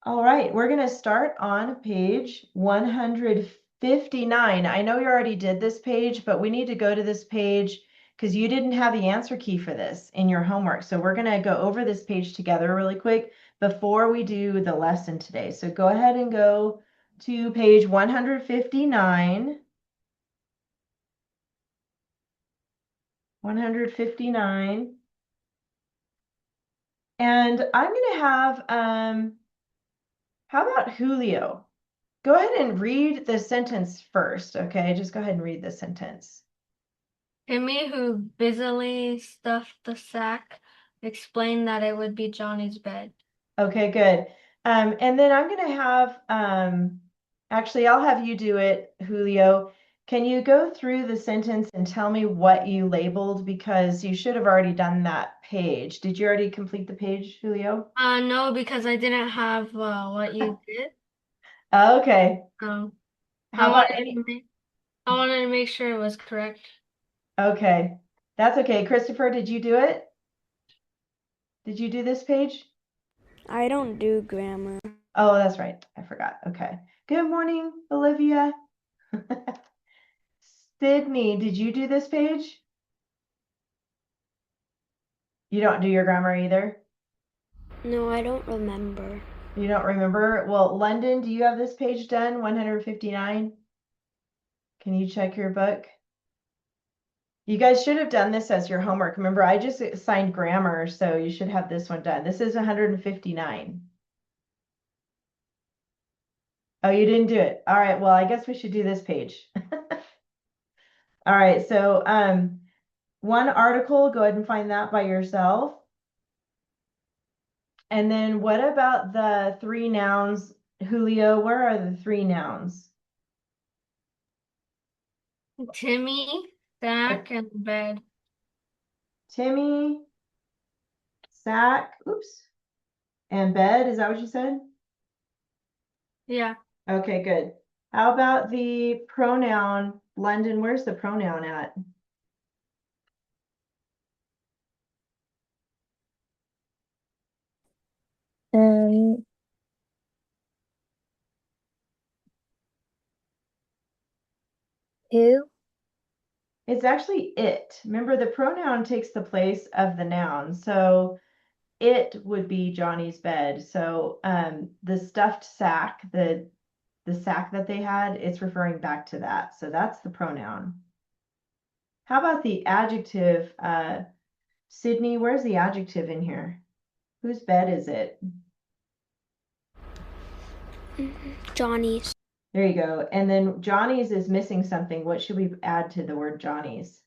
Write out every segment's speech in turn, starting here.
All right, we're going to start on page 159. I know you already did this page, but we need to go to this page because you didn't have the answer key for this in your homework. So we're going to go over this page together really quick before we do the lesson today. So go ahead and go to page 159. 159. And I'm going to have, how about Julio? Go ahead and read the sentence first, okay? Just go ahead and read the sentence. Timmy, who busily stuffed the sack, explained that it would be Johnny's bed. Okay, good. And then I'm going to have, actually, I'll have you do it, Julio. Can you go through the sentence and tell me what you labeled? Because you should have already done that page. Did you already complete the page, Julio? No, because I didn't have what you did. Okay. Um, I How about wanted any? to I wanted to make sure it was correct. Okay. That's okay. Christopher, did you do it? Did you do this page? I don't do grammar. Oh, that's right. I forgot. Okay. Good morning, Olivia. Sydney, did you do this page? You don't do your grammar either? No, I don't remember. You don't remember? Well, London, do you have this page done? 159? Can you check your book? You guys should have done this as your homework. Remember, I just assigned grammar, so you should have this one done. This is 159. Oh, you didn't do it. All right, well, I guess we should do this page. All right, so one article, go ahead and find that by yourself. And then what about the three nouns? Julio, where are the three nouns? Timmy, sack, and bed. Timmy, sack, oops, and bed. Is that what you said? Yeah. Okay, good. How about the pronoun, London? Where's the pronoun at? Um, who? It's actually it. Remember, the pronoun takes the place of the noun. So it would be Johnny's bed. So the stuffed sack, the sack that they had, it's referring back to that. So that's the pronoun. How about the adjective? Sydney, where's the adjective in here? Whose bed is it? Johnny's. There you go. And then Johnny's is missing something. What should we add to the word Johnny's?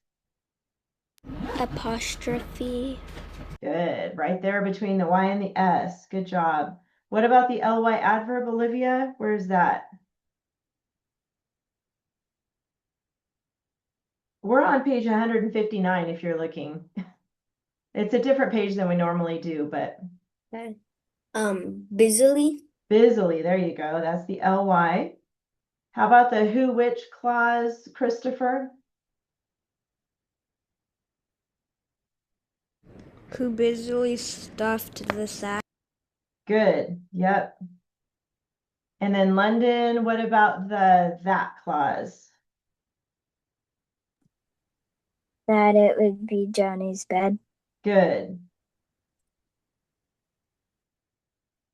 Apostrophe. Good. Right there between the Y and the S. Good job. What about the ly adverb, Olivia? Where's that? We're on page 159 if you're looking. It's a different page than we normally do, but Okay. Busily. busily. There you go. That's the ly. How about the who, which clause, Christopher? Who busily stuffed the sack. Good. Yep. And then London, what about the that clause? That it would be Johnny's bed. Good.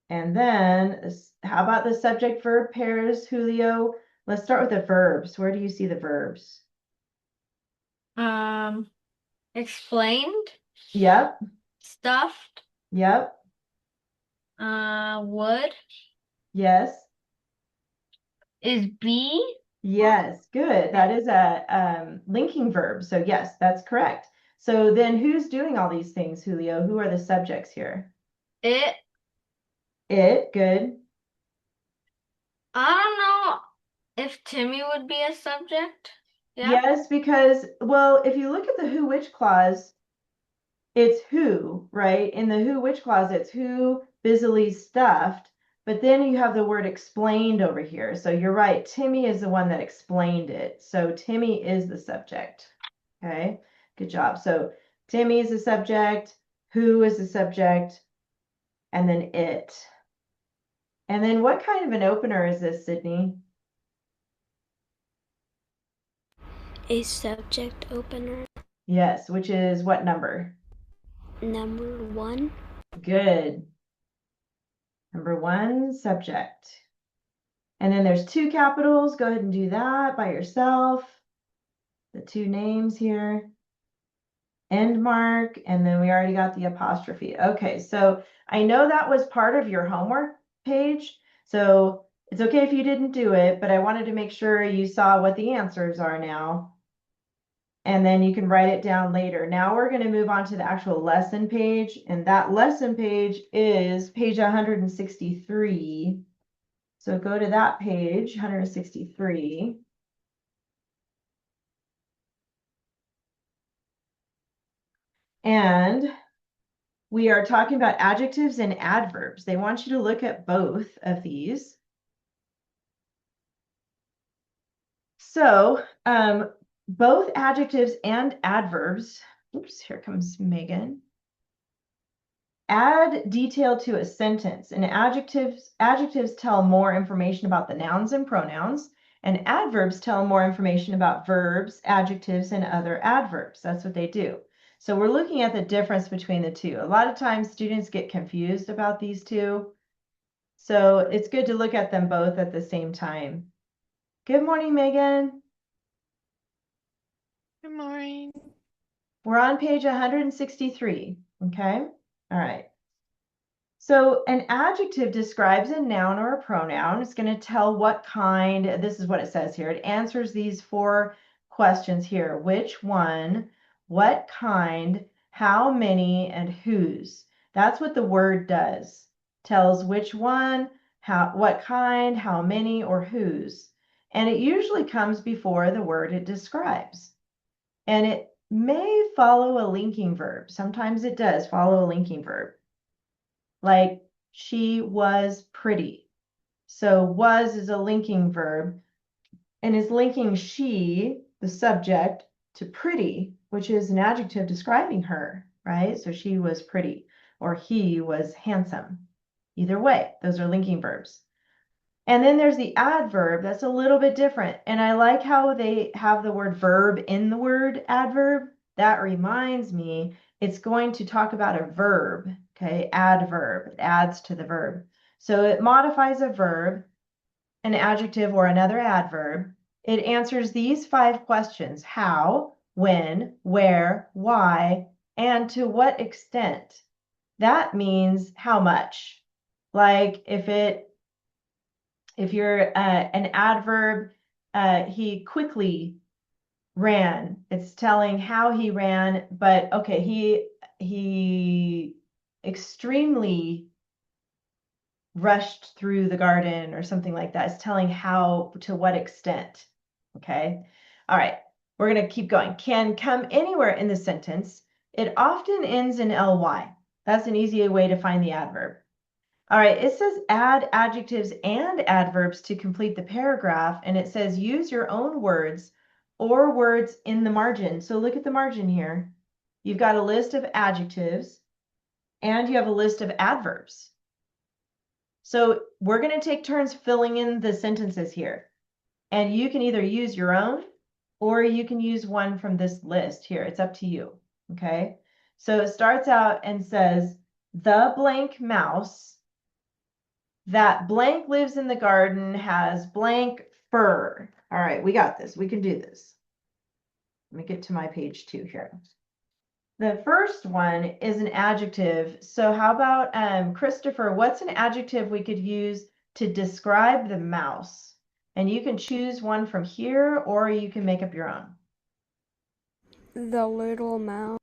And then how about the subject verb pairs, Julio? Let's start with the verbs. Where do you see the verbs? Um, Explained, Yep. stuffed, Yep. would. Yes. Is be? Yes. Good. That is a linking verb. So yes, that's correct. So then who's doing all these things, Julio? Who are the subjects here? It? It. Good. I don't know if Timmy would be a subject. Yeah. Yes, because, well, if you look at the who, which clause, it's who, right? In the who, which clause, it's who busily stuffed, but then you have the word explained over here. So you're right. Timmy is the one that explained it. So Timmy is the subject. Okay, good job. So Timmy is the subject, who is the subject, and then it. And then what kind of an opener is this, Sydney? A subject opener. Yes, which is what number? Number 1. Good. Number 1, subject. And then there's 2 capitals. Go ahead and do that by yourself. The 2 names here. End mark, and then we already got the apostrophe. Okay, so I know that was part of your homework page, so it's okay if you didn't do it, but I wanted to make sure you saw what the answers are now. And then you can write it down later. Now we're going to move on to the actual lesson page, and that lesson page is page 163. So go to that page, 163. And we are talking about adjectives and adverbs. They want you to look at both of these. So both adjectives and adverbs, oops, here comes Megan, add detail to a sentence. And adjectives tell more information about the nouns and pronouns, and adverbs tell more information about verbs, adjectives, and other adverbs. That's what they do. So we're looking at the difference between the two. A lot of times students get confused about these two. So it's good to look at them both at the same time. Good morning, Megan. Good morning. We're on page 163, okay? All right. So an adjective describes a noun or a pronoun. It's going to tell what kind, this is what it says here. It answers these 4 questions here. Which one, what kind, how many, and whose. That's what the word does. Tells which one, what kind, how many, or whose. And it usually comes before the word it describes. And it may follow a linking verb. Sometimes it does follow a linking verb. Like, she was pretty. So was is a linking verb and is linking she, the subject, to pretty, which is an adjective describing her, right? So she was pretty, or he was handsome. Either way, those are linking verbs. And then there's the adverb. That's a little bit different. And I like how they have the word verb in the word adverb. That reminds me, it's going to talk about a verb, okay? Adverb, it adds to the verb. So it modifies a verb, an adjective, or another adverb. It answers these 5 questions: how, when, where, why, and to what extent. That means how much. Like if you're an adverb, he quickly ran. It's telling how he ran, but okay, he extremely rushed through the garden or something like that. It's telling how, to what extent. Okay. All right. We're going to keep going. Can come anywhere in the sentence. It often ends in ly. That's an easy way to find the adverb. All right, it says add adjectives and adverbs to complete the paragraph, and it says use your own words or words in the margin. So look at the margin here. You've got a list of adjectives and you have a list of adverbs. So we're going to take turns filling in the sentences here. And you can either use your own or you can use one from this list here. It's up to you, okay? So it starts out and says, the blank mouse that blank lives in the garden has blank fur. All right, we got this. We can do this. Let me get to my page 2 here. The first one is an adjective. So how about Christopher, what's an adjective we could use to describe the mouse? And you can choose one from here or you can make up your own. The little mouse.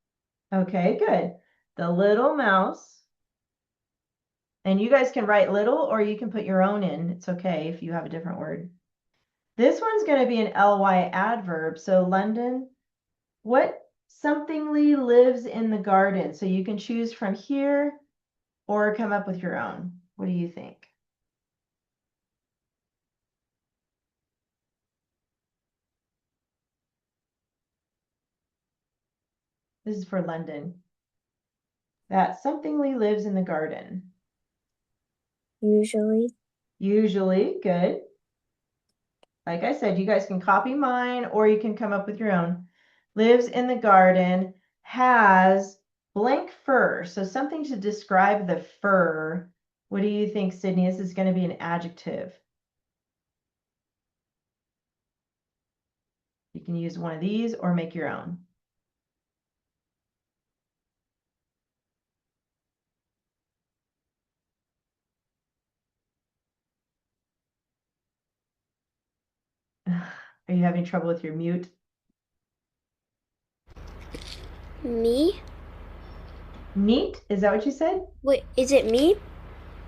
Okay, good. The little mouse. And you guys can write little or you can put your own in. It's okay if you have a different word. This one's going to be an ly adverb. So London, what somethingly lives in the garden? So you can choose from here or come up with your own. What do you think? This is for London. That somethingly lives in the garden. Usually. Usually, good. Like I said, you guys can copy mine or you can come up with your own. Lives in the garden, has blank fur. So something to describe the fur. What do you think, Sydney? This is going to be an adjective. You can use one of these or make your own. Are you having trouble with your mute? Me? Neat? Is that what you said? Wait, is it me?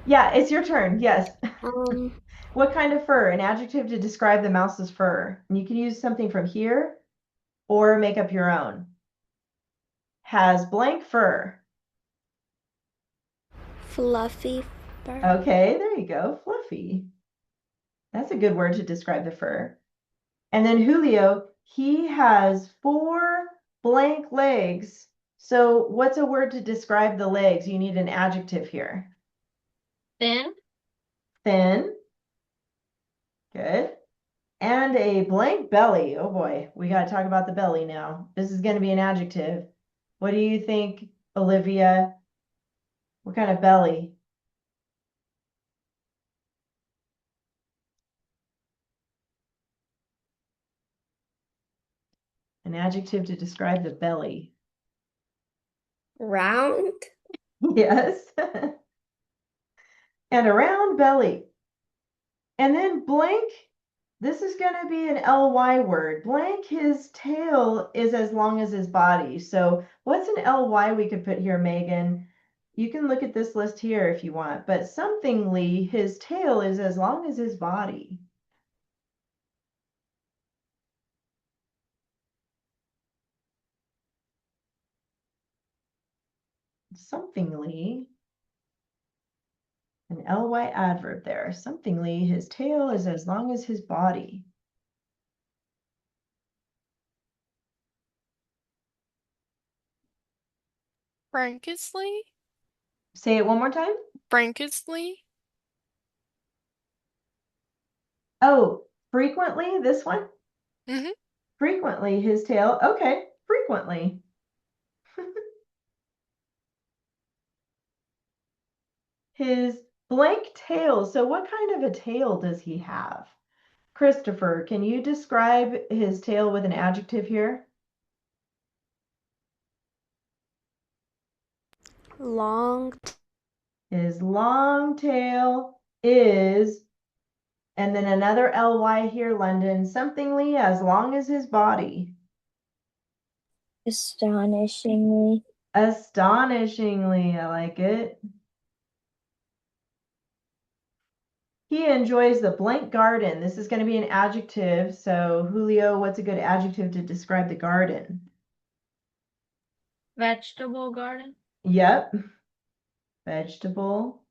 Yeah, it's your turn. Yes. Um, What kind of fur? An adjective to describe the mouse's fur. And you can use something from here or make up your own. Has blank fur. fluffy fur. Okay, there you go. Fluffy. That's a good word to describe the fur. And then Julio, he has 4 blank legs. So what's a word to describe the legs? You need an adjective here. Thin. Thin. Good. And a blank belly. Oh boy, we got to talk about the belly now. This is going to be an adjective. What do you think, Olivia? What kind of belly? An adjective to describe the belly. Round? Yes. And a round belly. And then blank, this is going to be an ly word. Blank, his tail is as long as his body. So what's an ly we could put here, Megan? You can look at this list here if you want, but somethingly, his tail is as long as his body. Somethingly, an ly adverb there. Somethingly, his tail is as long as his body. Frankenstein? Say it one more time. Frankenstein? Oh, frequently, this one? Mm-hmm. Frequently, his tail. Okay, frequently. His blank tail. So what kind of a tail does he have? Christopher, can you describe his tail with an adjective here? Long. His long tail is, and then another ly here, London, somethingly as long as his body. Astonishingly. Astonishingly, I like it. He enjoys the blank garden. This is going to be an adjective. So, Julio, what's a good adjective to describe the garden? Vegetable garden. Yep, vegetable.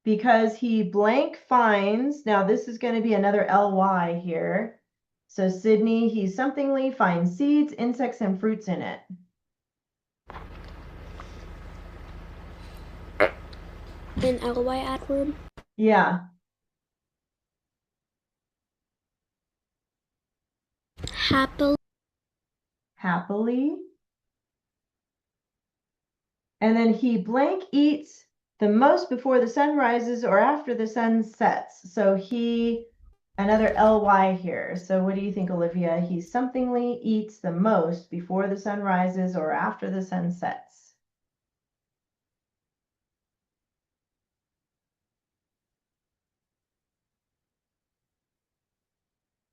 Because he blank finds, now this is going to be another ly here. So, Sydney, he somethingly finds seeds, insects, and fruits in it. An ly adverb. Yeah, Happily. happily. And then he blank eats the most before the sun rises or after the sun sets. So he, another ly here. So what do you think, Olivia? He somethingly eats the most before the sun rises or after the sun sets.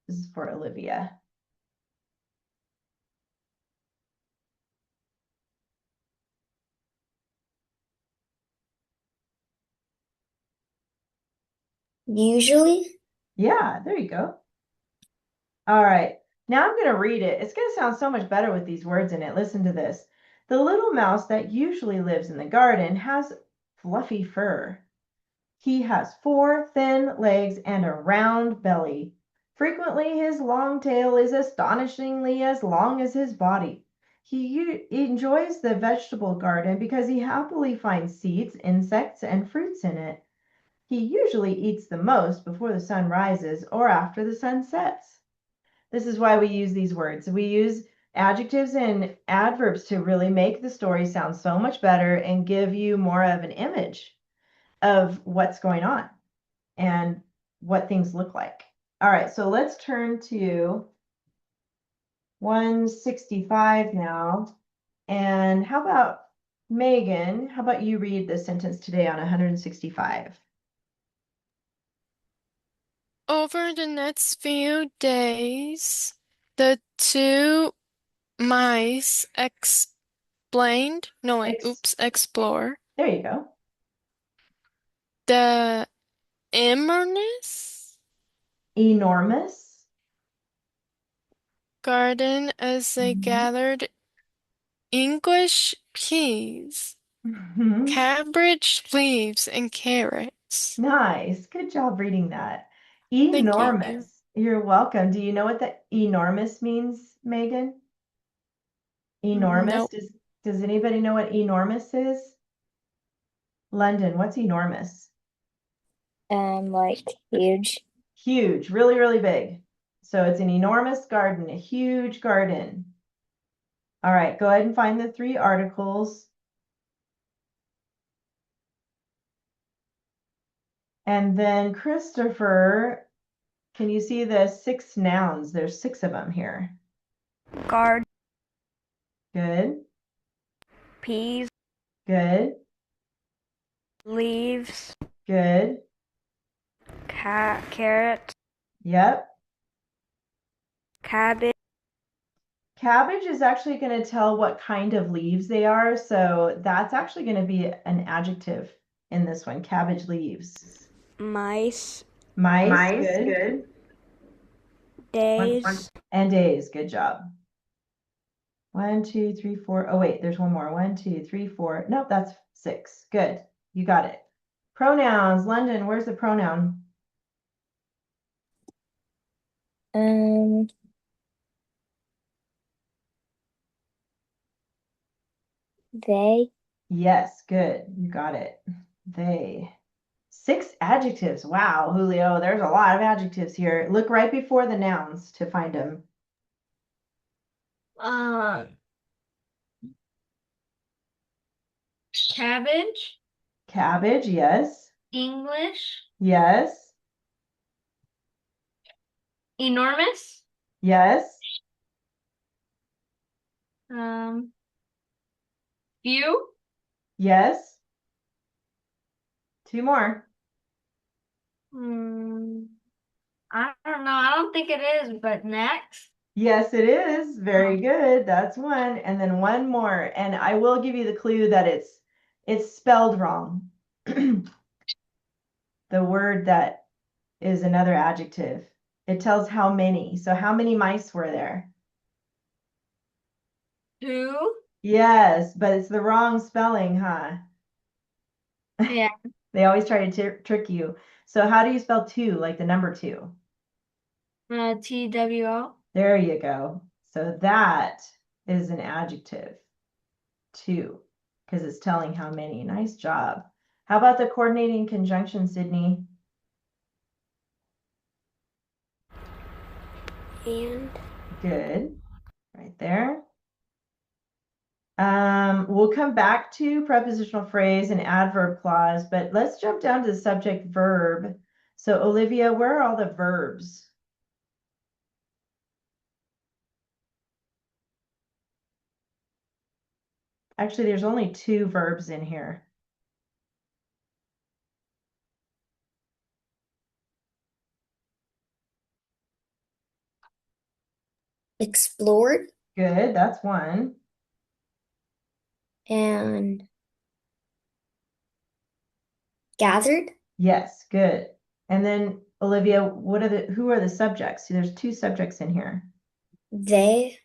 This is for Olivia. Usually? Yeah, there you go. All right, now I'm going to read it. It's going to sound so much better with these words in it. Listen to this. The little mouse that usually lives in the garden has fluffy fur. He has 4 thin legs and a round belly. Frequently, his long tail is astonishingly as long as his body. He enjoys the vegetable garden because he happily finds seeds, insects, and fruits in it. He usually eats the most before the sun rises or after the sun sets. This is why we use these words. We use adjectives and adverbs to really make the story sound so much better and give you more of an image of what's going on and what things look like. All right, so let's turn to 165 now. And how about Megan? How about you read the sentence today on 165? Over the next few days, the two mice explore There you go. the enormous Enormous. garden as they gathered English peas, Mhm. cabbage leaves, and carrots. Nice. Good job reading that. Thank you. Enormous. You're welcome. Do you know what the enormous means, Megan? Enormous. Nope. Does anybody know what enormous is? London, what's enormous? Like huge. Huge, really, really big. So it's an enormous garden, a huge garden. All right, go ahead and find the three articles. And then Christopher, can you see the 6 nouns? There's 6 of them here. Garden, Good, peas, good, leaves, good. carrots, Yep. cabbage, Cabbage is actually going to tell what kind of leaves they are. So that's actually going to be an adjective in this one, cabbage leaves. mice, Mice, good. days, And days, good job. 1, 2, 3, 4. Oh, wait, there's one more. 1, 2, 3, 4. Nope, that's 6. Good. You got it. Pronouns. London, where's the pronoun? Um, they. Yes, good. You got it. They. 6 adjectives. Wow, Julio, there's a lot of adjectives here. Look right before the nouns to find them. Cabbage, Cabbage, yes. English, Yes. enormous, Yes. um, few, Yes. 2 more. hmm, I don't know. I don't think it is, but next. Yes, it is. Very good. That's one. And then one more. And I will give you the clue that it's spelled wrong. The word that is another adjective. It tells how many. So how many mice were there? Two. Yes, but it's the wrong spelling, huh? Yeah. They always try to trick you. So how do you spell 2, like the number 2? TWO. There you go. So that is an adjective, 2, because it's telling how many. Nice job. How about the coordinating conjunction, Sydney? And Good. Right there. We'll come back to prepositional phrase and adverb clause, but let's jump down to the subject verb. So Olivia, where are all the verbs? Actually, there's only 2 verbs in here. explored Good, that's one. and gathered. Yes, good. And then Olivia, who are the subjects? See, there's 2 subjects in here. They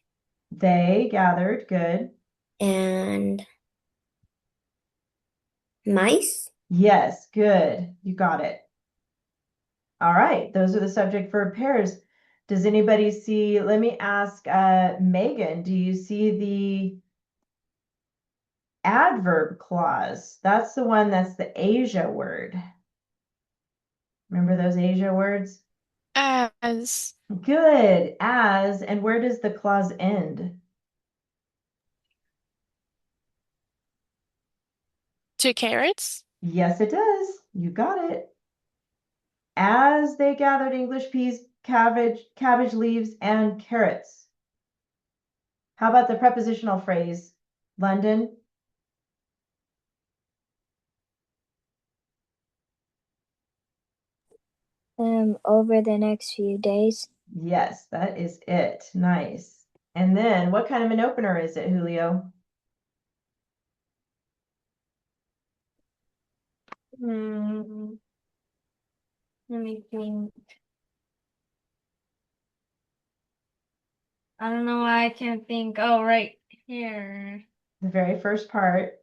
They gathered, good. and mice. Yes, good. You got it. All right, those are the subject verb pairs. Does anybody see, let me ask Megan, do you see the adverb clause? That's the one that's the Asia word. Remember those Asia words? As. Good. As, and where does the clause end? To carrots. Yes, it does. You got it. As they gathered English peas, cabbage leaves, and carrots. How about the prepositional phrase, London? Over the next few days. Yes, that is it. Nice. And then what kind of an opener is it, Julio? Hmm. Let me think. I don't know why I can't think. Oh, right here. The very first part.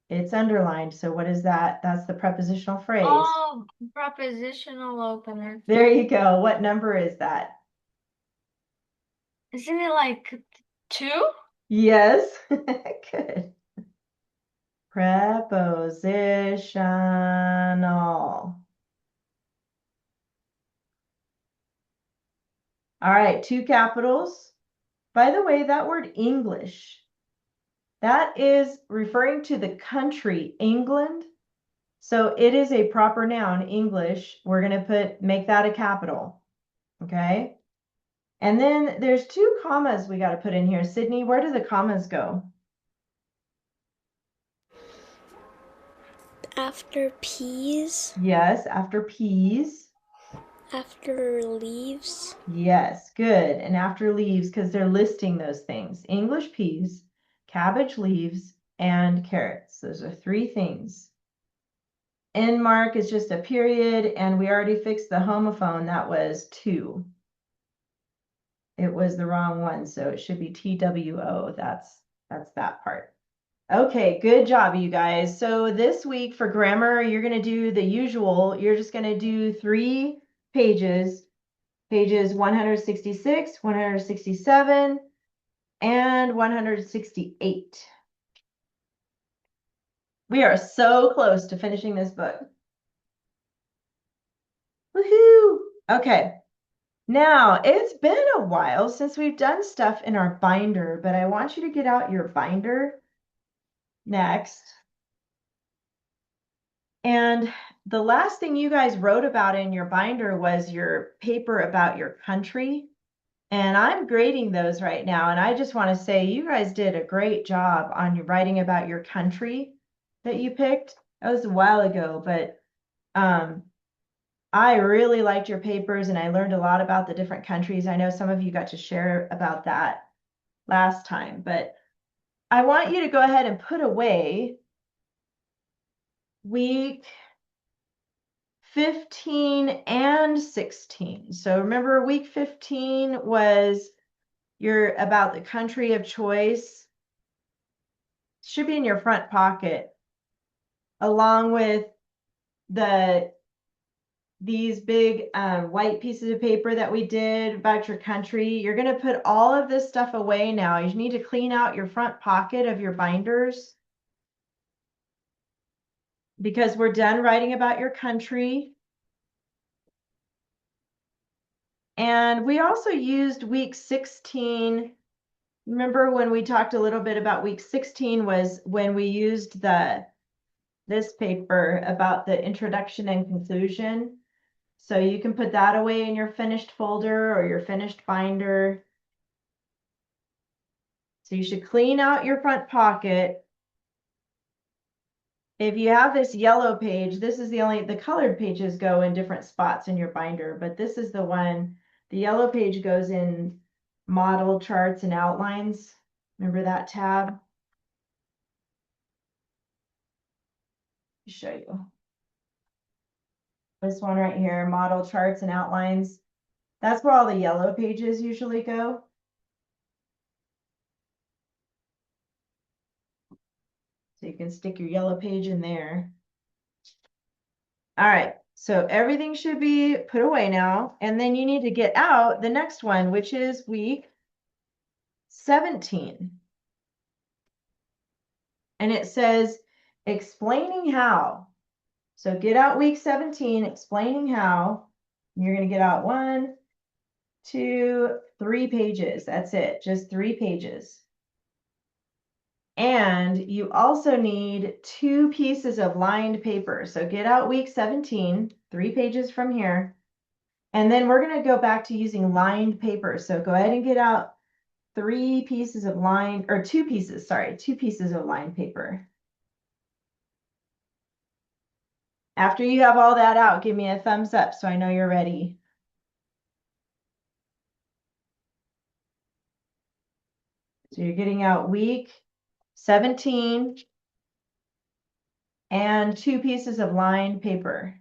It's underlined. So what is that? That's the prepositional phrase. Oh, prepositional opener. There you go. What number is that? Isn't it like 2? Yes. Good. Prepositional. All right, 2 capitals. By the way, that word English, that is referring to the country, England. So it is a proper noun, English. We're going to make that a capital. Okay. And then there's 2 commas we got to put in here. Sydney, where do the commas go? After peas. Yes, after peas. After leaves. Yes, good. And after leaves, because they're listing those things. English peas, cabbage leaves, and carrots. Those are 3 things. End mark is just a period, and we already fixed the homophone. That was 2. It was the wrong one, so it should be TWO. That's that part. Okay, good job, you guys. So this week for grammar, you're going to do the usual. You're just going to do 3 pages, pages 166, 167, and 168. We are so close to finishing this book. Woohoo! Okay. Now, it's been a while since we've done stuff in our binder, but I want you to get out your binder next. And the last thing you guys wrote about in your binder was your paper about your country. And I'm grading those right now. And I just want to say you guys did a great job on your writing about your country that you picked. That was a while ago, but I really liked your papers and I learned a lot about the different countries. I know some of you got to share about that last time, but I want you to go ahead and put away week 15 and 16. So remember week 15 was about the country of choice. Should be in your front pocket along with these big white pieces of paper that we did about your country. You're going to put all of this stuff away now. You need to clean out your front pocket of your binders because we're done writing about your country. And we also used week 16. Remember when we talked a little bit about week 16 was when we used this paper about the introduction and conclusion. So you can put that away in your finished folder or your finished binder. So you should clean out your front pocket. If you have this yellow page, this is the colored pages go in different spots in your binder, but this is the one, the yellow page goes in model charts and outlines. Remember that tab? Let me show you. This one right here, model charts and outlines. That's where all the yellow pages usually go. So you can stick your yellow page in there. All right, so everything should be put away now. And then you need to get out the next one, which is week 17. And it says, explaining how. So get out week 17, explaining how. You're going to get out 1, 2, 3 pages. That's it, just 3 pages. And you also need 2 pieces of lined paper. So get out week 17, 3 pages from here. And then we're going to go back to using lined paper. So go ahead and get out 3 pieces of lined, or 2 pieces, sorry, 2 pieces of lined paper. After you have all that out, give me a thumbs up so I know you're ready. So you're getting out week 17 and 2 pieces of lined paper.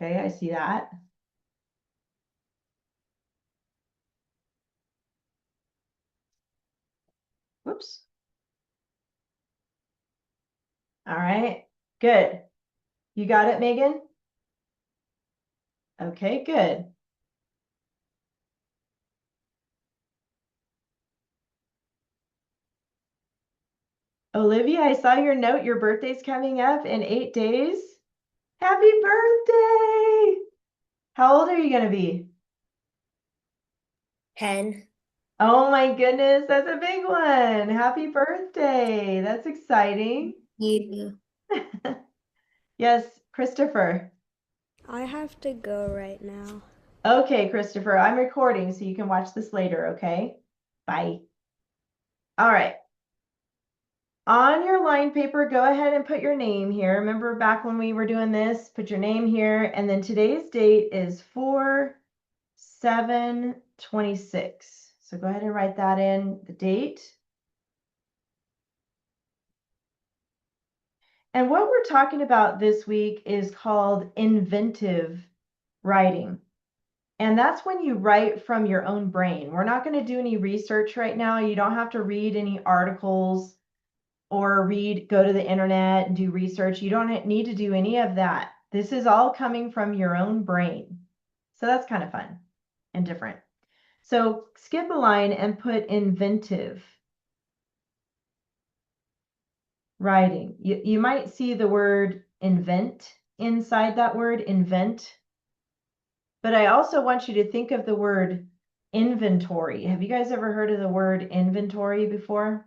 Okay, I see that. Whoops. All right, good. You got it, Megan? Okay, good. Olivia, I saw your note. Your birthday's coming up in 8 days. Happy birthday! How old are you going to be? 10. Oh my goodness, that's a big one. Happy birthday. That's exciting. You. Yes, Christopher. I have to go right now. Okay, Christopher, I'm recording so you can watch this later, okay? Bye. All right. On your line paper, go ahead and put your name here. Remember back when we were doing this, put your name here. And then today's date is 4/7/26. So go ahead and write that in, the date. And what we're talking about this week is called inventive writing. And that's when you write from your own brain. We're not going to do any research right now. You don't have to read any articles or go to the internet and do research. You don't need to do any of that. This is all coming from your own brain. So that's kind of fun and different. So skip a line and put inventive writing. You might see the word invent inside that word, invent. But I also want you to think of the word inventory. Have you guys ever heard of the word inventory before?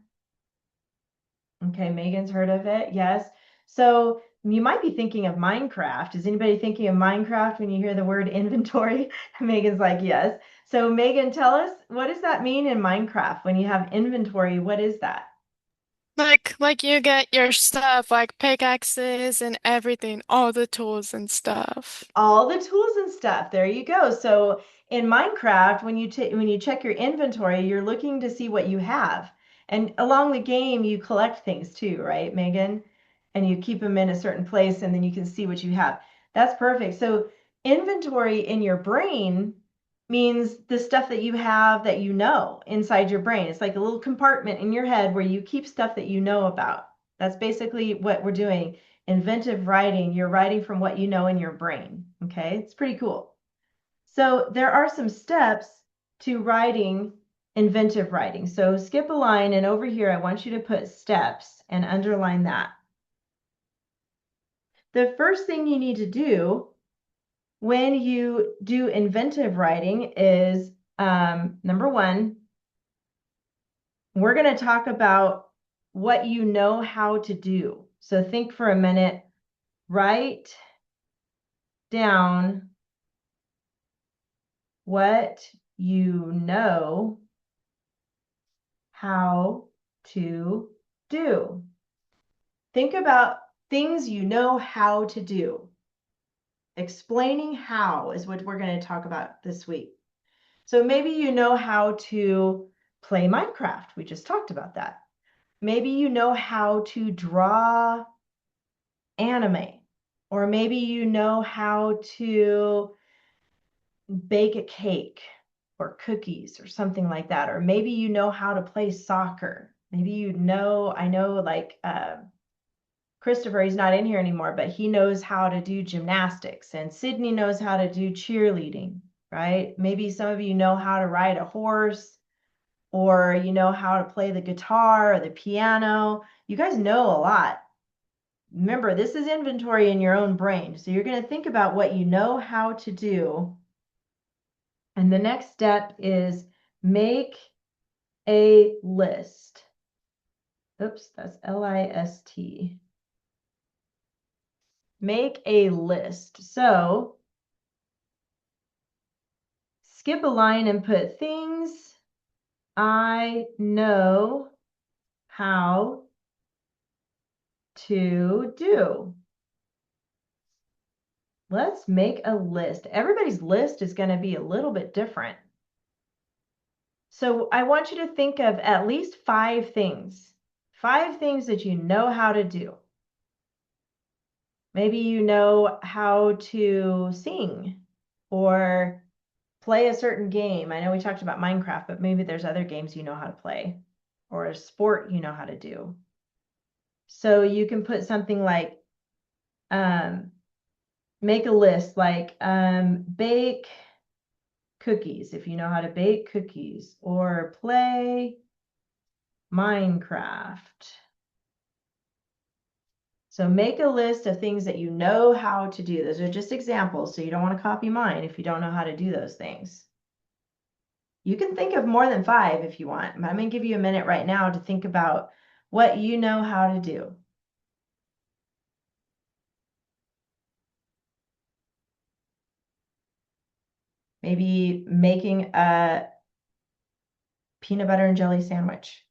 Okay, Megan's heard of it. Yes. So you might be thinking of Minecraft. Is anybody thinking of Minecraft when you hear the word inventory? Megan's like, yes. So Megan, tell us, what does that mean in Minecraft? When you have inventory, what is that? Like you get your stuff, like pickaxes and everything, all the tools and stuff. All the tools and stuff. There you go. So in Minecraft, when you check your inventory, you're looking to see what you have. And along the game, you collect things too, right, Megan? And you keep them in a certain place and then you can see what you have. That's perfect. So inventory in your brain means the stuff that you have that you know inside your brain. It's like a little compartment in your head where you keep stuff that you know about. That's basically what we're doing. Inventive writing, you're writing from what you know in your brain. Okay, it's pretty cool. So there are some steps to writing inventive writing. So skip a line, and over here, I want you to put steps and underline that. The first thing you need to do when you do inventive writing is number 1, we're going to talk about what you know how to do. So think for a minute, write down what you know how to do. Think about things you know how to do. Explaining how is what we're going to talk about this week. So maybe you know how to play Minecraft. We just talked about that. Maybe you know how to draw anime, or maybe you know how to bake a cake. or cookies or something like that. Or maybe you know how to play soccer. Maybe you know, I know like Christopher, he's not in here anymore, but he knows how to do gymnastics, and Sydney knows how to do cheerleading, right? Maybe some of you know how to ride a horse, or you know how to play the guitar or the piano. You guys know a lot. Remember, this is inventory in your own brain. So you're going to think about what you know how to do. And the next step is make a list. Oops, that's L-I-S-T. Make a list. So skip a line and put things I know how to do. Let's make a list. Everybody's list is going to be a little bit different. So I want you to think of at least 5 things. 5 things that you know how to do. Maybe you know how to sing or play a certain game. I know we talked about Minecraft, but maybe there's other games you know how to play or a sport you know how to do. So you can put something like, make a list like bake cookies, if you know how to bake cookies, or play Minecraft. So make a list of things that you know how to do. Those are just examples, so you don't want to copy mine if you don't know how to do those things. You can think of more than 5 if you want, but I'm going to give you a minute right now to think about what you know how to do. Maybe making a peanut butter and jelly sandwich.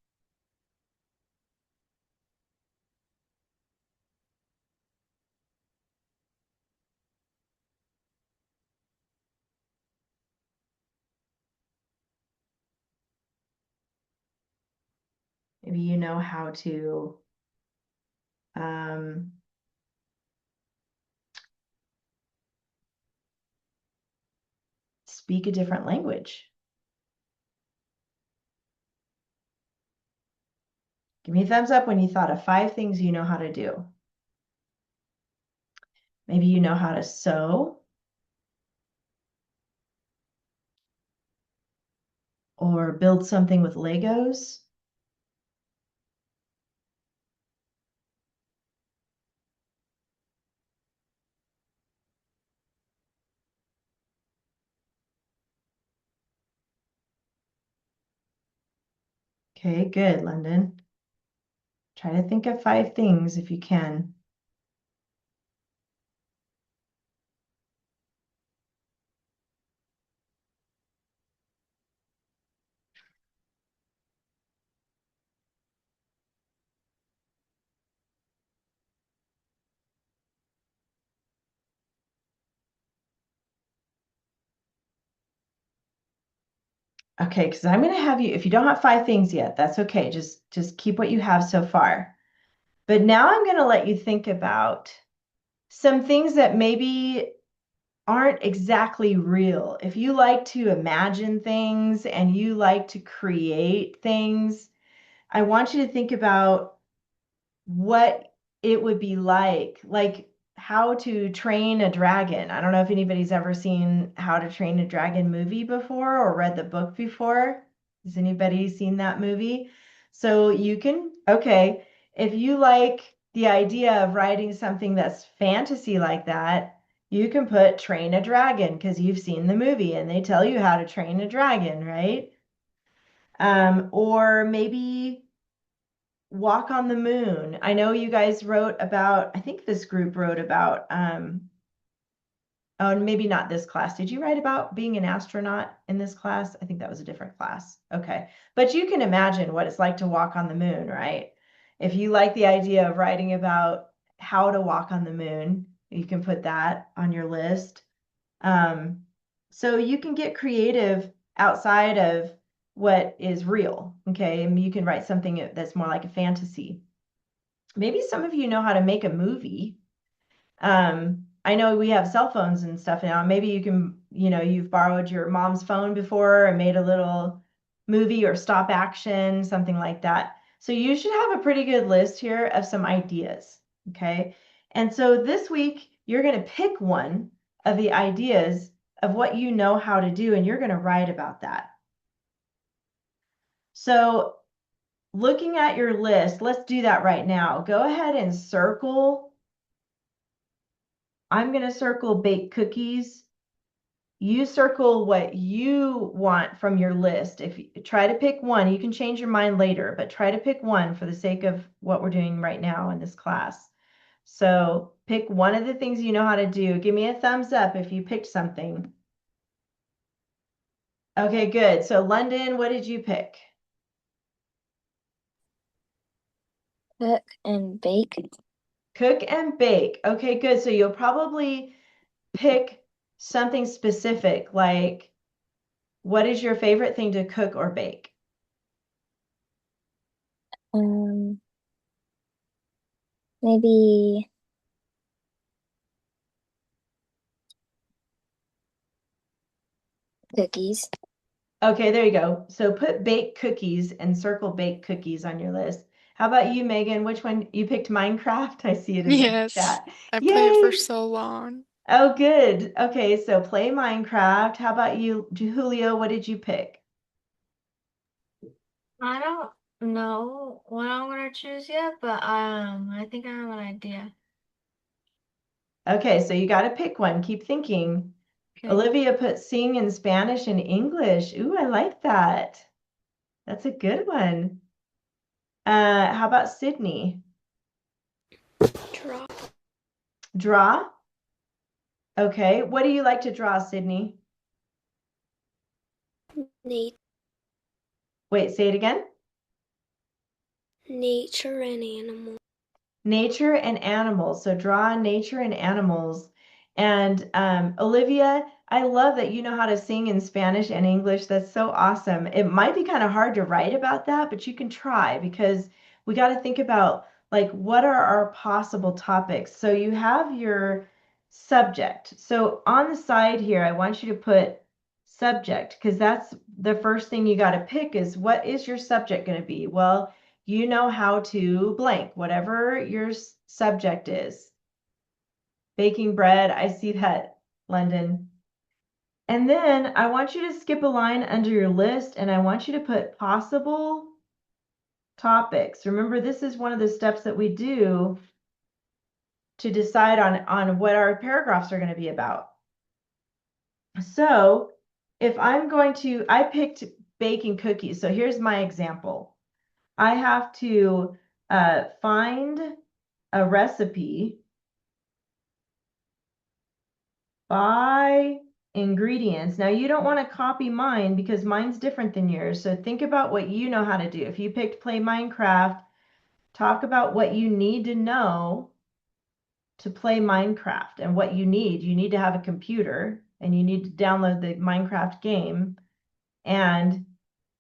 Maybe you know how to speak a different language. Give me a thumbs up when you thought of 5 things you know how to do. Maybe you know how to sew or build something with Legos. Okay, good, London. Try to think of 5 things if you can. Okay, because I'm going to have you, if you don't have 5 things yet, that's okay. Just keep what you have so far. But now I'm going to let you think about some things that maybe aren't exactly real. If you like to imagine things and you like to create things, I want you to think about what it would be like How to Train a Dragon. I don't know if anybody's ever seen How to Train a Dragon movie before or read the book before. Has anybody seen that movie? So you can, okay, if you like the idea of writing something that's fantasy like that, you can put train a dragon because you've seen the movie and they tell you how to train a dragon, right? Or maybe walk on the moon. I know you guys wrote about, I think this group wrote about, oh, maybe not this class. Did you write about being an astronaut in this class? I think that was a different class. Okay. But you can imagine what it's like to walk on the moon, right? If you like the idea of writing about how to walk on the moon, you can put that on your list. So you can get creative outside of what is real, okay? And you can write something that's more like a fantasy. Maybe some of you know how to make a movie. I know we have cell phones and stuff now. Maybe you can, you've borrowed your mom's phone before and made a little movie or stop action, something like that. So you should have a pretty good list here of some ideas. Okay. And so this week, you're going to pick one of the ideas of what you know how to do, and you're going to write about that. So looking at your list, let's do that right now. Go ahead and circle. I'm going to circle baked cookies. You circle what you want from your list. If you try to pick one, you can change your mind later, but try to pick one for the sake of what we're doing right now in this class. So pick one of the things you know how to do. Give me a thumbs up if you picked something. Okay, good. So London, what did you pick? Cook and bake. Cook and bake. Okay, good. So you'll probably pick something specific, like what is your favorite thing to cook or bake? Um, maybe cookies. Okay, there you go. So put baked cookies and circle baked cookies on your list. How about you, Megan? Which one you picked? Minecraft? I see it in the Yes, chat. I played for Yay! so long. Oh, good. Okay, so play Minecraft. How about you, Julio? What did you pick? I don't know what I'm gonna choose yet, but I think I have an idea. Okay, so you got to pick one. Keep thinking. Okay. Olivia put sing in Spanish and English. Ooh, I like that. That's a good one. How about Sydney? Draw. Draw? Okay, what do you like to draw, Sydney? Nat- Wait, say it again. nature and animal. Nature and animals. So draw nature and animals. And Olivia, I love that you know how to sing in Spanish and English. That's so awesome. It might be kind of hard to write about that, but you can try because we got to think about like what are our possible topics. So you have your subject. So on the side here, I want you to put subject because that's the first thing you got to pick is what is your subject going to be? Well, you know how to blank, whatever your subject is. Baking bread, I see that, London. And then I want you to skip a line under your list and I want you to put possible topics. Remember, this is one of the steps that we do to decide on what our paragraphs are going to be about. So if I'm going to, I picked baking cookies. So here's my example. I have to find a recipe, buy ingredients. Now you don't want to copy mine because mine's different than yours. So think about what you know how to do. If you picked play Minecraft, talk about what you need to know to play Minecraft and what you need. You need to have a computer and you need to download the Minecraft game and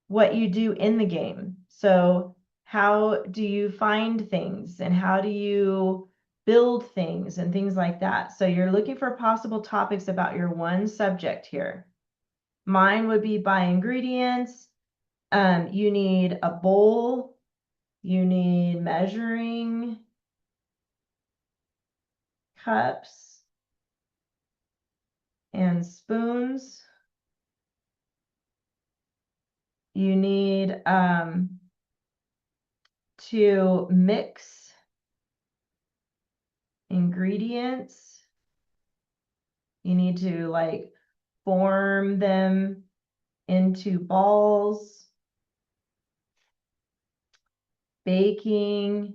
what you do in the game. So how do you find things and how do you build things and things like that? So you're looking for possible topics about your one subject here. Mine would be buy ingredients. You need a bowl. You need measuring cups and spoons. You need to mix ingredients. You need to like form them into balls, baking,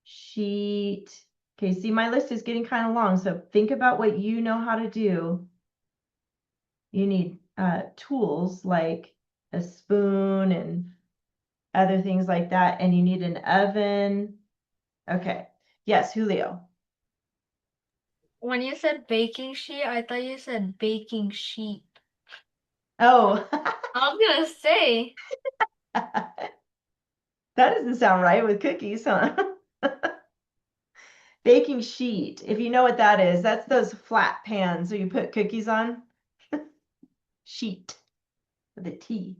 sheet. Okay, see, my list is getting kind of long, so think about what you know how to do. You need tools like a spoon and other things like that, and you need an oven. Okay, yes, Julio. When you said baking sheet, I thought you said baking sheep. Oh, I was gonna say, that doesn't sound right with cookies, huh? Baking sheet. If you know what that is, that's those flat pans so you put cookies on. Sheet with a T.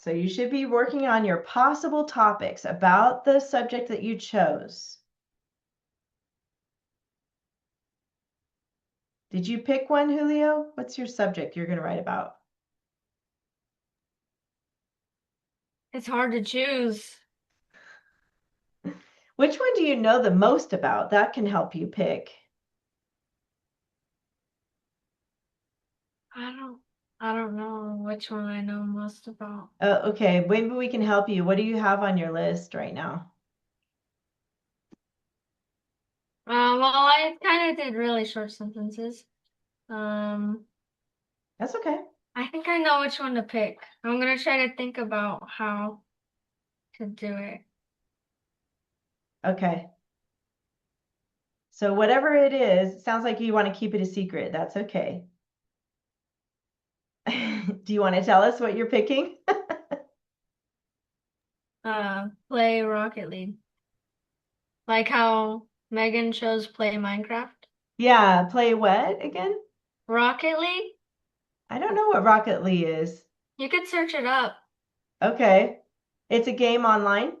So you should be working on your possible topics about the subject that you chose. Did you pick one, Julio? What's your subject you're going to write about? It's hard to choose. Which one do you know the most about? That can help you pick. I don't know which one I know most about. Okay, maybe we can help you. What do you have on your list right now? Well, I kind of did really short sentences. That's okay. I think I know which one to pick. I'm gonna try to think about how to do it. Okay. So whatever it is, it sounds like you want to keep it a secret. That's okay. Do you want to tell us what you're picking? Play Rocket League. Like how Megan chose play Minecraft. Yeah, play what again? Rocket League? I don't know what Rocket League is. You could search it up. Okay. It's a game online?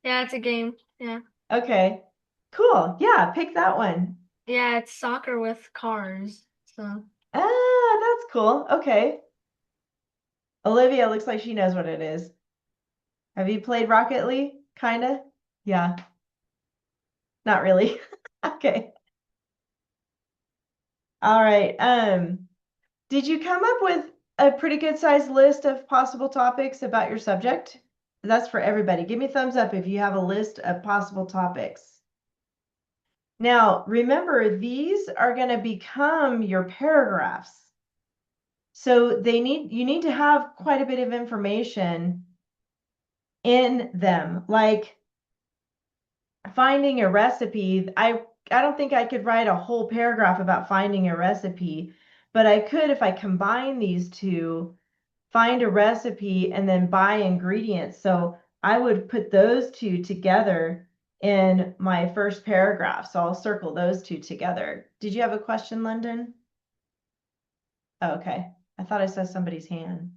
Yeah, it's a game. Yeah. Okay. Cool. Yeah, pick that one. Yeah, it's soccer with cars. So Ah, that's cool. Okay. Olivia looks like she knows what it is. Have you played Rocket League? Kinda? Yeah. Not really. Okay. All right. Did you come up with a pretty good sized list of possible topics about your subject? That's for everybody. Give me a thumbs up if you have a list of possible topics. Now, remember, these are going to become your paragraphs. So you need to have quite a bit of information in them, like finding a recipe. I don't think I could write a whole paragraph about finding a recipe, but I could if I combine these two, find a recipe and then buy ingredients. So I would put those two together in my first paragraph. So I'll circle those two together. Did you have a question, London? Okay. I thought I saw somebody's hand.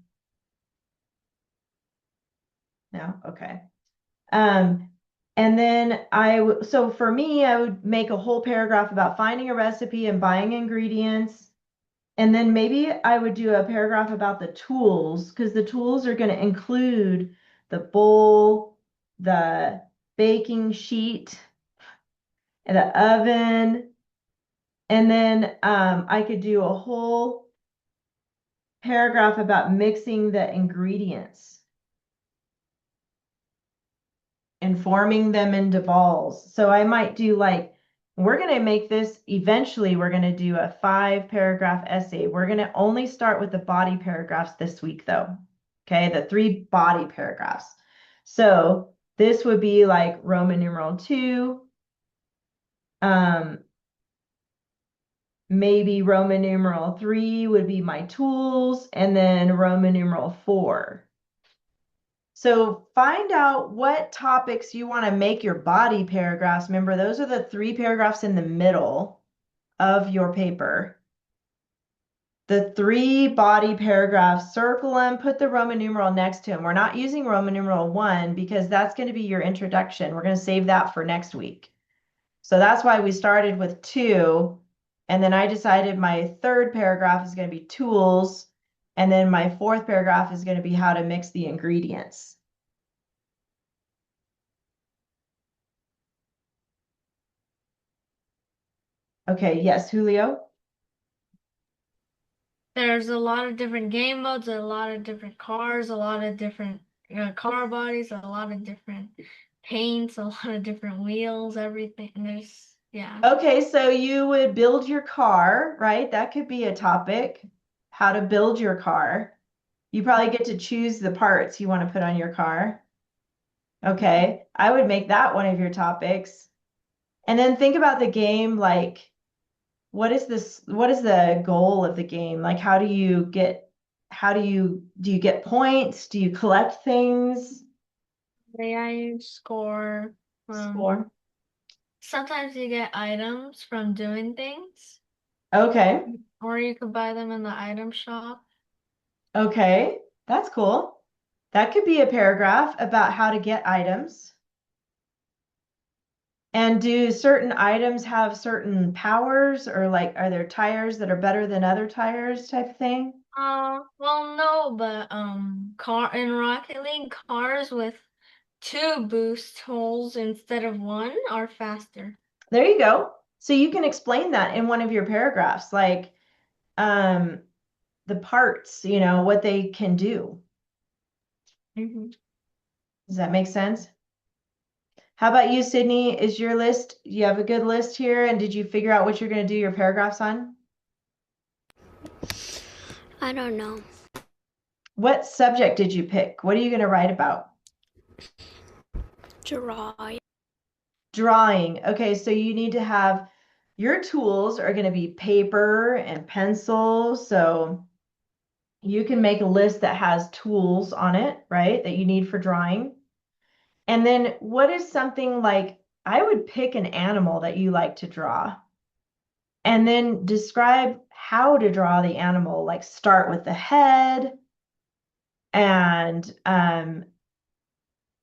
No? Okay. And then so for me, I would make a whole paragraph about finding a recipe and buying ingredients. And then maybe I would do a paragraph about the tools, because the tools are going to include the bowl, the baking sheet, and the oven. And then I could do a whole paragraph about mixing the ingredients and forming them into balls. So I might do like, we're going to make this eventually, we're going to do a 5-paragraph essay. We're going to only start with the body paragraphs this week, though. Okay, the 3 body paragraphs. So this would be like Roman numeral 2. Maybe Roman numeral 3 would be my tools, and then Roman numeral 4. So find out what topics you want to make your body paragraphs. Remember, those are the 3 paragraphs in the middle of your paper. The 3 body paragraphs, circle them, put the Roman numeral next to them. We're not using Roman numeral 1 because that's going to be your introduction. We're going to save that for next week. So that's why we started with 2. And then I decided my 3rd paragraph is going to be tools. And then my 4th paragraph is going to be how to mix the ingredients. Okay, yes, Julio? there's a lot of different game modes, a lot of different cars, a lot of different car bodies, a lot of different paints, a lot of different wheels, everything. Yeah. Okay, so you would build your car, right? That could be a topic, how to build your car. You probably get to choose the parts you want to put on your car. Okay, I would make that one of your topics. And then think about the game, like what is the goal of the game? Like, do you get points? Do you collect things? I score from Score. sometimes you get items from doing things, Okay. or you could buy them in the item shop. Okay. That's cool. That could be a paragraph about how to get items. And do certain items have certain powers, or like, are there tires that are better than other tires type of thing? Well, no, but car in Rocket League, cars with 2 boost holes instead of 1 are faster. There you go. So you can explain that in one of your paragraphs, like um, the parts, what they can do. Mm-hmm. Does that make sense? How about you, Sydney? Is your list, you have a good list here, and did you figure out what you're going to do your paragraphs on? I don't know. What subject did you pick? What are you going to write about? Draw. Drawing. Okay, so you need to have your tools are going to be paper and pencil. So you can make a list that has tools on it, right? That you need for drawing. And then what is something like, I would pick an animal that you like to draw. And then describe how to draw the animal, like start with the head and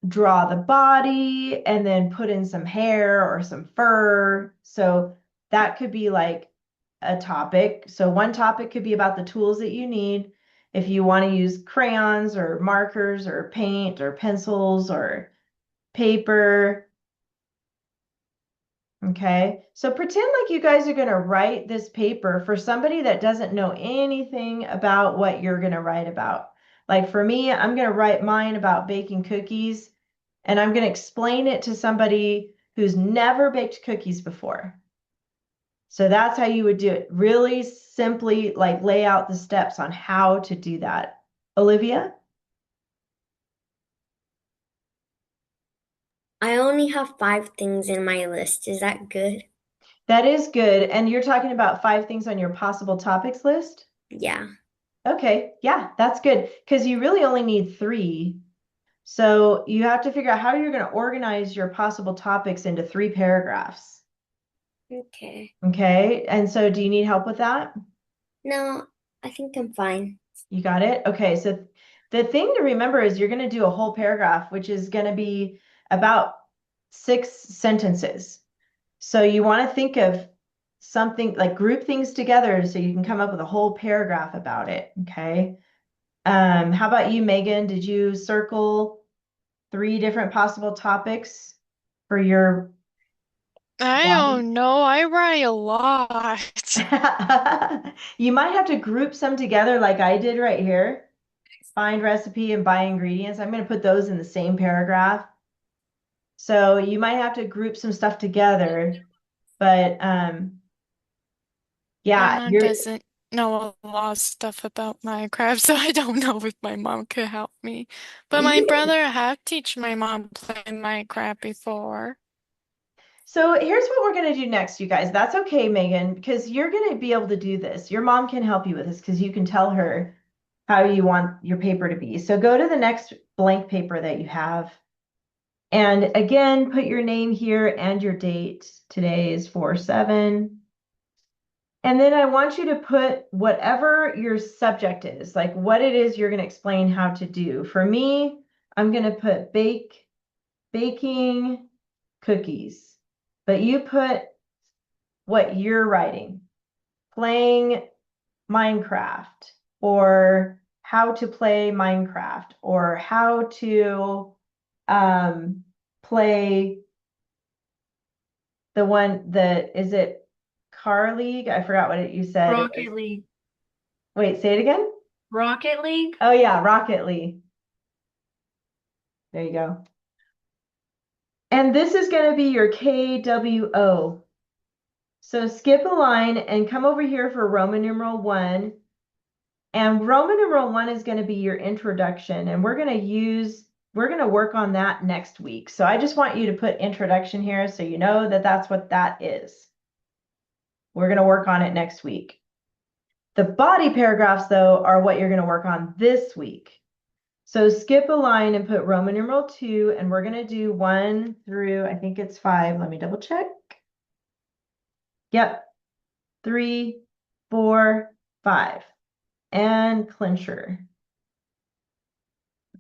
draw the body and then put in some hair or some fur. So that could be like a topic. So one topic could be about the tools that you need. If you want to use crayons or markers or paint or pencils or paper. Okay, so pretend like you guys are going to write this paper for somebody that doesn't know anything about what you're going to write about. Like for me, I'm going to write mine about baking cookies, and I'm going to explain it to somebody who's never baked cookies before. So that's how you would do it. Really simply, like lay out the steps on how to do that. Olivia? I only have 5 things in my list. Is that good? That is good. And you're talking about 5 things on your possible topics list? Yeah. Okay, yeah, that's good because you really only need 3. So you have to figure out how you're going to organize your possible topics into 3 paragraphs. Okay. Okay, and so do you need help with that? No, I think I'm fine. You got it? Okay, so the thing to remember is you're going to do a whole paragraph, which is going to be about 6 sentences. So you want to think of something like group things together so you can come up with a whole paragraph about it. Okay. How about you, Megan? Did you circle 3 different possible topics for your I don't know. I write a lot. You might have to group some together like I did right here. Find recipe and buy ingredients. I'm going to put those in the same paragraph. So you might have to group some stuff together, but My yeah, mom doesn't know a lot of stuff about Minecraft, so I don't know if my mom could help me. But my brother have teach my mom play Minecraft before. So here's what we're going to do next, you guys. That's okay, Megan, because you're going to be able to do this. Your mom can help you with this because you can tell her how you want your paper to be. So go to the next blank paper that you have. And again, put your name here and your date. Today is 4/7. And then I want you to put whatever your subject is, like what it is you're going to explain how to do. For me, I'm going to put baking cookies. But you put what you're writing, playing Minecraft, or how to play Minecraft, or how to play the one that is it Car League? I forgot what you said. Rocket League. Wait, say it again. Rocket League? Oh yeah, Rocket League. There you go. And this is going to be your KWO. So skip a line and come over here for Roman numeral 1. And Roman numeral 1 is going to be your introduction. And we're going to work on that next week. So I just want you to put introduction here so you know that that's what that is. We're going to work on it next week. The body paragraphs, though, are what you're going to work on this week. So skip a line and put Roman numeral 2, and we're going to do 1 through, I think it's 5. Let me double check. Yep. 3, 4, 5. And clincher.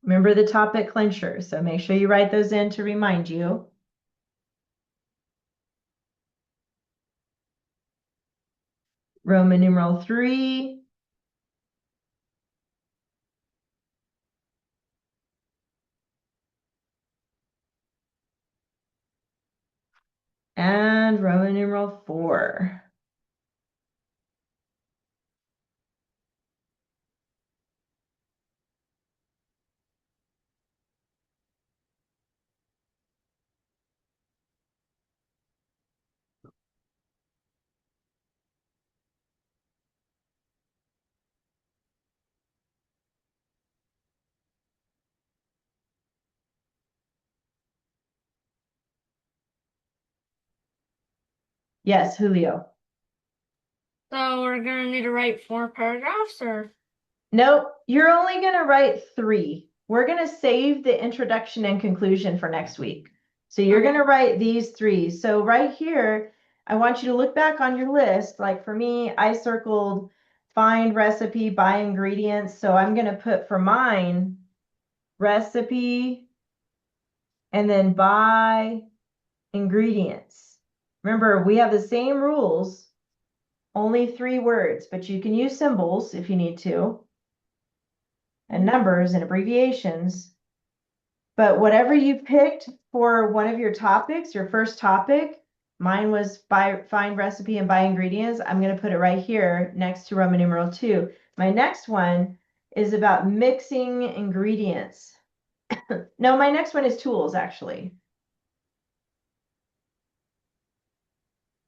Remember the topic clincher, so make sure you write those in to remind you. Roman numeral 3. And Roman numeral 4. Yes, Julio. So we're gonna need to write 4 paragraphs, or? Nope, you're only going to write 3. We're going to save the introduction and conclusion for next week. So you're Okay. going to write these 3. So right here, I want you to look back on your list. Like for me, I circled find recipe, buy ingredients. So I'm going to put for mine recipe and then buy ingredients. Remember, we have the same rules, only 3 words, but you can use symbols if you need to, and numbers and abbreviations. But whatever you picked for one of your topics, your first topic, mine was find recipe and buy ingredients. I'm going to put it right here next to Roman numeral 2. My next one is about mixing ingredients. No, my next one is tools, actually.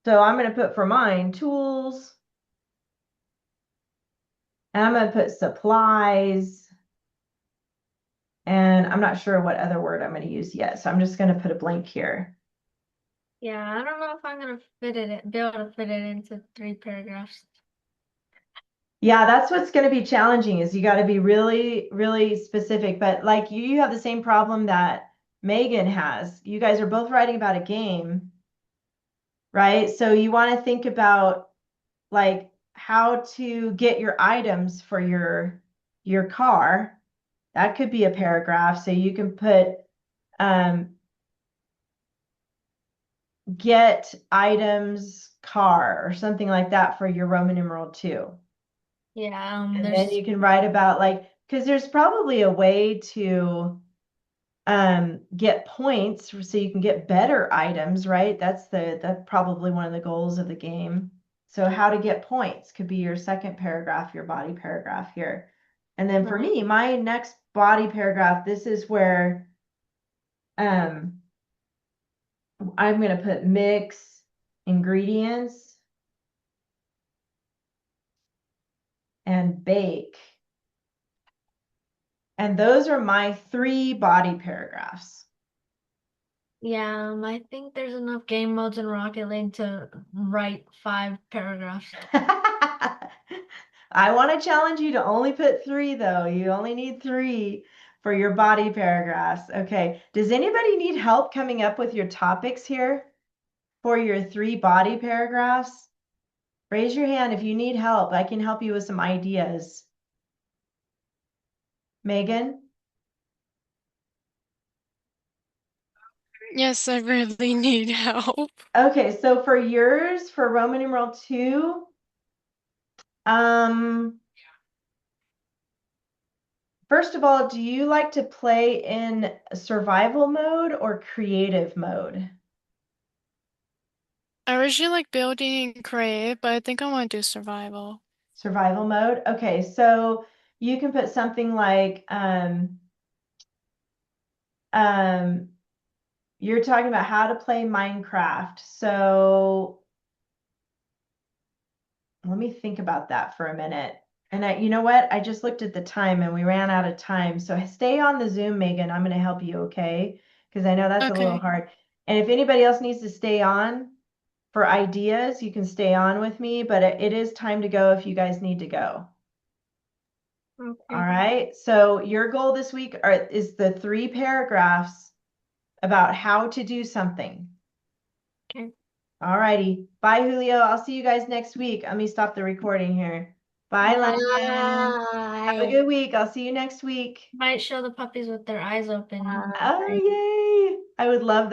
So I'm going to put for mine tools. And I'm going to put supplies. And I'm not sure what other word I'm going to use yet. So I'm just going to put a blank here. Yeah, I don't know if I'm gonna be able to fit it into 3 paragraphs. Yeah, that's what's going to be challenging is you got to be really, really specific. But like you have the same problem that Megan has. You guys are both writing about a game, right? So you want to think about like how to get your items for your car. That could be a paragraph. So you can put get items car or something like that for your Roman numeral 2. Yeah, And then there's you can write about like, because there's probably a way to get points so you can get better items, right? That's probably one of the goals of the game. So how to get points could be your second paragraph, your body paragraph here. And then for right. me, my next body paragraph, this is where I'm going to put mix ingredients and bake. And those are my 3 body paragraphs. Yeah, I think there's enough game modes in Rocket League to write 5 paragraphs. I want to challenge you to only put 3 though. You only need 3 for your body paragraphs. Okay. Does anybody need help coming up with your topics here for your 3 body paragraphs? Raise your hand if you need help. I can help you with some ideas. Megan? Yes, I really need help. Okay, so for yours, for Roman numeral 2, first of all, do you like to play in survival mode or creative mode? I originally like building and create, but I think I want to do survival. Survival mode. Okay, so you can put something like you're talking about how to play Minecraft. So let me think about that for a minute. And you know what? I just looked at the time and we ran out of time. So stay on the Zoom, Megan. I'm going to help you, okay? Because I know that's a little Okay. hard. And if anybody else needs to stay on for ideas. You can stay on with me, but it is time to go if you guys need to go. All Okay. right. So your goal this week is the 3 paragraphs about how to do something. Okay. All righty. Bye, Julio. I'll see you guys next week. Let me stop the recording here. Bye, Landon. Have a Bye. good week. I'll see you next week. Might show the puppies with their eyes open. Oh, yay. I would love that.